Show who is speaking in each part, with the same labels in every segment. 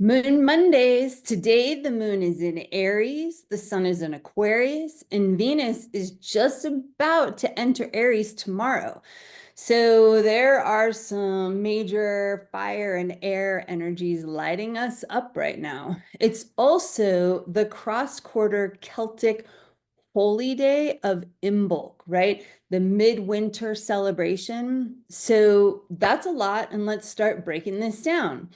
Speaker 1: Moon Mondays. Today, the moon is in Aries, the sun is in Aquarius, and Venus is just about to enter Aries tomorrow. So there are some major fire and air energies lighting us up right now. It's also the cross-quarter Celtic holy day of Imbolc, right? The midwinter celebration. So that's a lot, and let's start breaking this down.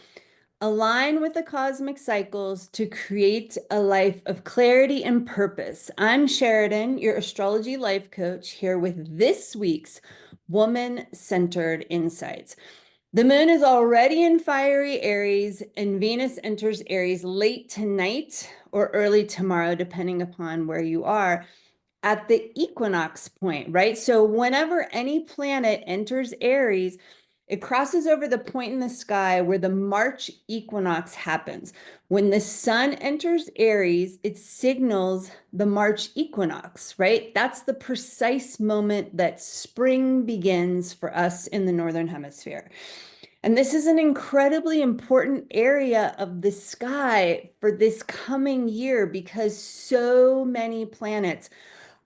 Speaker 1: Align with the cosmic cycles to create a life of clarity and purpose. I'm Sheridan, your astrology life coach, here with this week's woman-centered insights. The moon is already in fiery Aries, and Venus enters Aries late tonight or early tomorrow, depending upon where you are, at the equinox point, right? So whenever any planet enters Aries, it crosses over the point in the sky where the March equinox happens. When the sun enters Aries, it signals the March equinox, right? That's the precise moment that spring begins for us in the Northern Hemisphere. And this is an incredibly important area of the sky for this coming year because so many planets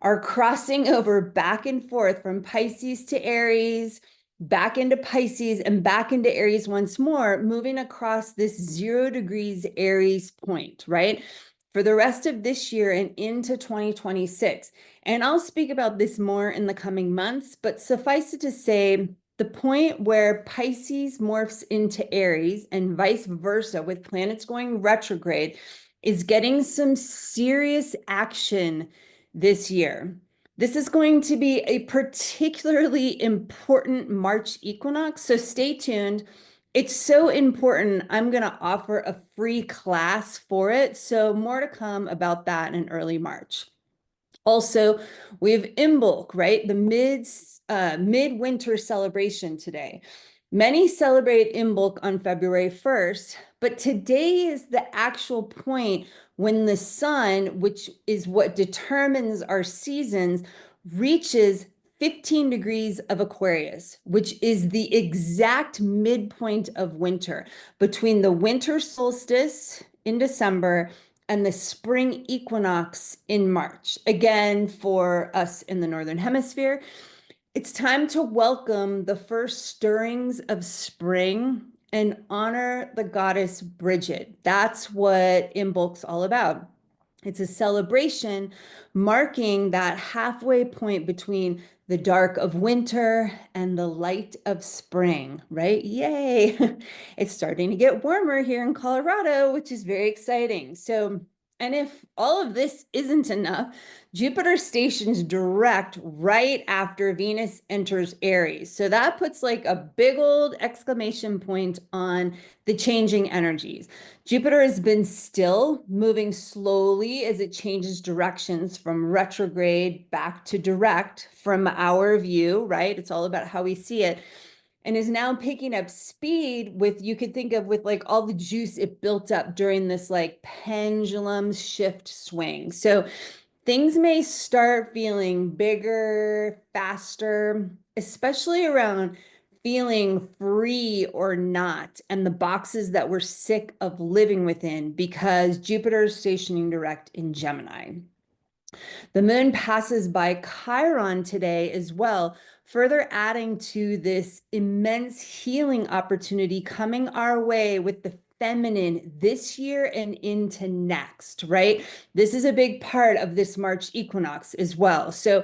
Speaker 1: are crossing over back and forth from Pisces to Aries, back into Pisces and back into Aries once more, moving across this 0 degrees Aries point, right? For the rest of this year and into 2026. And I'll speak about this more in the coming months, but suffice it to say, the point where Pisces morphs into Aries and vice versa with planets going retrograde is getting some serious action this year. This is going to be a particularly important March equinox, so stay tuned. It's so important. I'm going to offer a free class for it, so more to come about that in early March. Also, we have Imbolc, right? The midwinter celebration today. Many celebrate Imbolc on February 1st, but today is the actual point when the sun, which is what determines our seasons, reaches 15 degrees of Aquarius, which is the exact midpoint of winter between the winter solstice in December and the spring equinox in March. Again, for us in the Northern Hemisphere, it's time to welcome the first stirrings of spring and honor the goddess Brigid. That's what Imbolc's all about. It's a celebration marking that halfway point between the dark of winter and the light of spring, right? Yay! It's starting to get warmer here in Colorado, which is very exciting. So, and if all of this isn't enough, Jupiter stations direct right after Venus enters Aries. So that puts like a big old exclamation point on the changing energies. Jupiter has been still, moving slowly as it changes directions from retrograde back to direct from our view, right? It's all about how we see it. And is now picking up speed with, you could think of with like all the juice it built up during this like pendulum shift swing. So things may start feeling bigger, faster, especially around feeling free or not, and the boxes that we're sick of living within because Jupiter is stationing direct in Gemini. The moon passes by Chiron today as well, further adding to this immense healing opportunity coming our way with the feminine this year and into next, right? This is a big part of this March equinox as well. So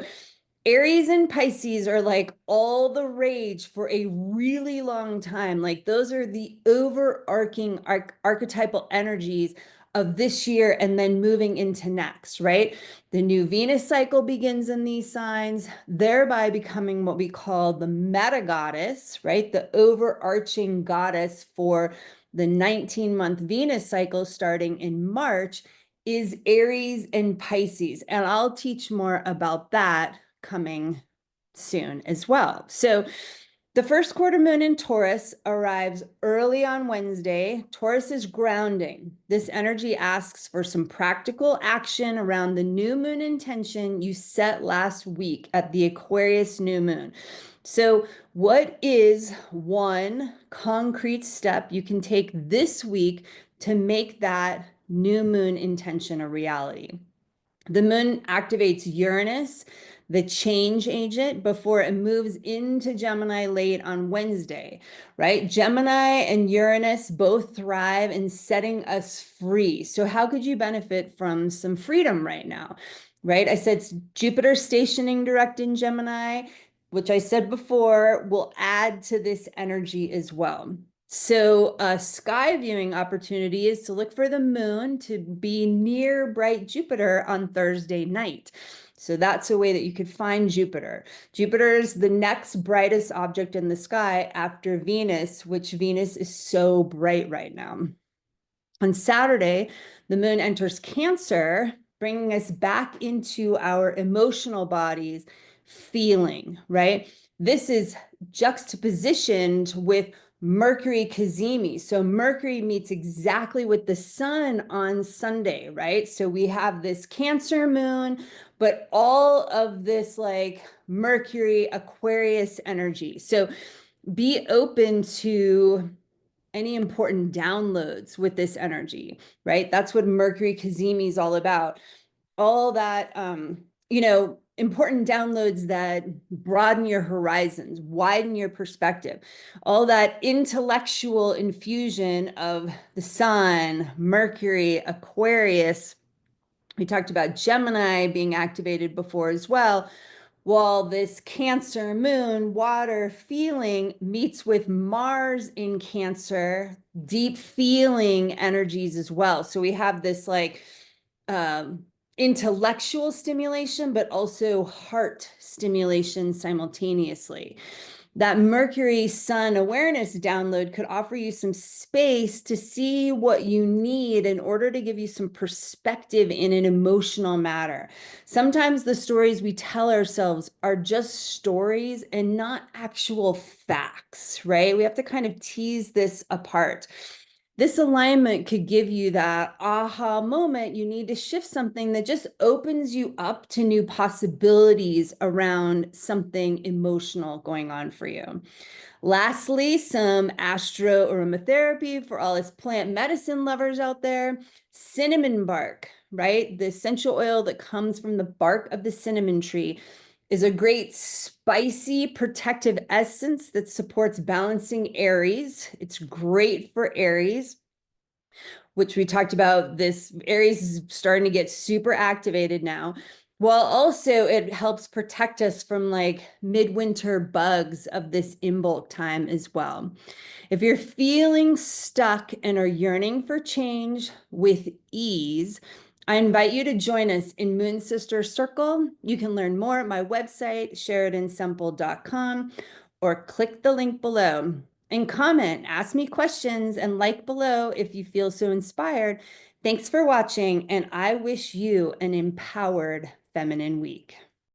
Speaker 1: Aries and Pisces are like all the rage for a really long time. Like those are the overarching archetypal energies of this year and then moving into next, right? The new Venus cycle begins in these signs, thereby becoming what we call the meta goddess, right? The overarching goddess for the 19-month Venus cycle starting in March is Aries and Pisces. And I'll teach more about that coming soon as well. So the first quarter moon in Taurus arrives early on Wednesday. Taurus is grounding. This energy asks for some practical action around the new moon intention you set last week at the Aquarius new moon. So what is one concrete step you can take this week to make that new moon intention a reality. The moon activates Uranus, the change agent, before it moves into Gemini late on Wednesday, right? Gemini and Uranus both thrive in setting us free. So how could you benefit from some freedom right now, right? I said Jupiter stationing direct in Gemini, which I said before, will add to this energy as well. So a sky viewing opportunity is to look for the moon to be near bright Jupiter on Thursday night. So that's a way that you could find Jupiter. Jupiter is the next brightest object in the sky after Venus, which Venus is so bright right now. On Saturday, the moon enters Cancer, bringing us back into our emotional bodies, feeling, right? This is juxtapositioned with Mercury cazimi. So Mercury meets exactly with the sun on Sunday, right? So we have this Cancer moon, but all of this like Mercury Aquarius energy. So be open to any important downloads with this energy, right? That's what Mercury cazimi is all about. All that, important downloads that broaden your horizons, widen your perspective, all that intellectual infusion of the sun, Mercury, Aquarius. We talked about Gemini being activated before as well. While this Cancer moon, water feeling meets with Mars in Cancer, deep feeling energies as well. So we have this like intellectual stimulation, but also heart stimulation simultaneously. That Mercury Sun awareness download could offer you some space to see what you need in order to give you some perspective in an emotional matter. Sometimes the stories we tell ourselves are just stories and not actual facts, right? We have to kind of tease this apart. This alignment could give you that aha moment. You need to shift something that just opens you up to new possibilities around something emotional going on for you. Lastly, some astro aromatherapy for all us plant medicine lovers out there. Cinnamon bark, right? The essential oil that comes from the bark of the cinnamon tree is a great spicy protective essence that supports balancing Aries. It's great for Aries, which we talked about. This Aries is starting to get super activated now. While also it helps protect us from like midwinter bugs of this Imbolc time as well. If you're feeling stuck and are yearning for change with ease, I invite you to join us in Moon Sister Circle. You can learn more at my website, SheridanSemple.com, or click the link below. And comment, ask me questions, and like below if you feel so inspired. Thanks for watching, and I wish you an empowered feminine week.